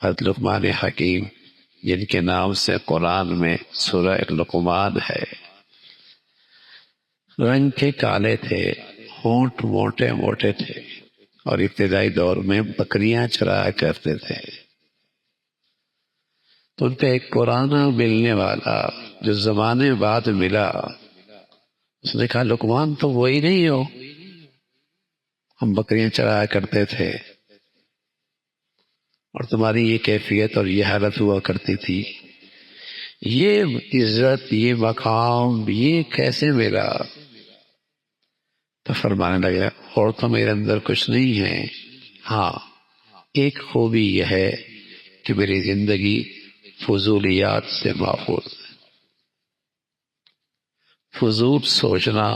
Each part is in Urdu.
حضرت لقمان حکیم جن کے نام سے قرآن میں سورہ لقمان ہے، رنگ کے کالے تھے، ہونٹ موٹے موٹے تھے، اور ابتدائی دور میں بکریاں چرایا کرتے تھے۔ تو ان پہ ایک پرانا ملنے والا جو زمانے بعد ملا، اس نے کہا لقمان تو وہی نہیں ہو، ہم بکریاں چرایا کرتے تھے اور تمہاری یہ کیفیت اور یہ حالت ہوا کرتی تھی، یہ عزت، یہ مقام، یہ کیسے ملا؟ تو فرمانے لگا اور تو میرے اندر کچھ نہیں ہے، ہاں ایک خوبی یہ ہے کہ میری زندگی فضولیات سے محفوظ ہے۔ فضول سوچنا،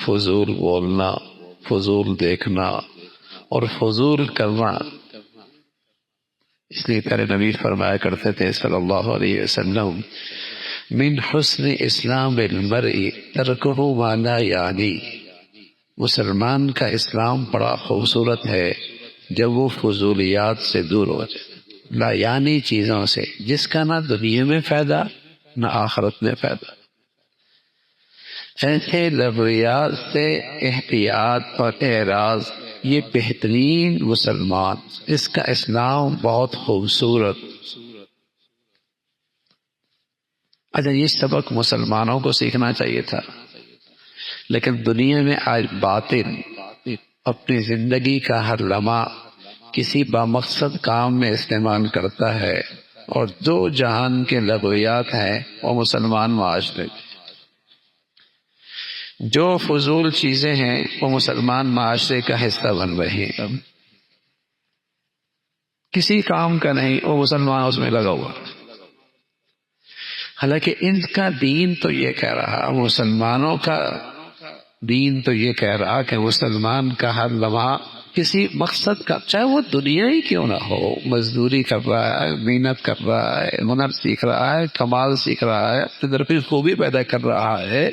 فضول بولنا، فضول دیکھنا اور فضول کرنا، اس لیے پیارے نبی فرمایا کرتے تھے صلی اللہ علیہ وسلم، من حسن اسلام المرء ترکہ ما لا یعنی، مسلمان کا اسلام بڑا خوبصورت ہے جب وہ فضولیات سے دور ہو جائے، لا یعنی چیزوں سے جس کا نہ دنیا میں فائدہ نہ آخرت میں فائدہ۔ ایسے لغویات سے احتیاط اور اعراض، یہ بہترین مسلمان، اس کا اسلام بہت خوبصورت۔ اچھا یہ سبق مسلمانوں کو سیکھنا چاہیے تھا، لیکن دنیا میں آج باطل اپنی زندگی کا ہر لمحہ کسی بامقصد کام میں استعمال کرتا ہے، اور جو جہان کے لغویات ہیں وہ مسلمان معاشرے میں، جو فضول چیزیں ہیں وہ مسلمان معاشرے کا حصہ بن رہی ہیں، کسی کام کا نہیں، وہ مسلمان اس میں لگا ہوا۔ حالانکہ ان کا دین تو یہ کہہ رہا، مسلمانوں کا دین تو یہ کہہ رہا کہ مسلمان کا ہر لمحہ کسی مقصد کا، چاہے وہ دنیا ہی کیوں نہ ہو، مزدوری کر رہا ہے، محنت کر رہا ہے، ہنر سیکھ رہا ہے، کمال سیکھ رہا ہے، اپنی طرف خوبی پیدا کر رہا ہے،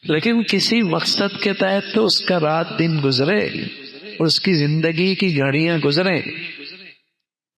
لیکن کسی مقصد کے تحت تو اس کا رات دن گزرے اور اس کی زندگی کی گھڑیاں گزریں۔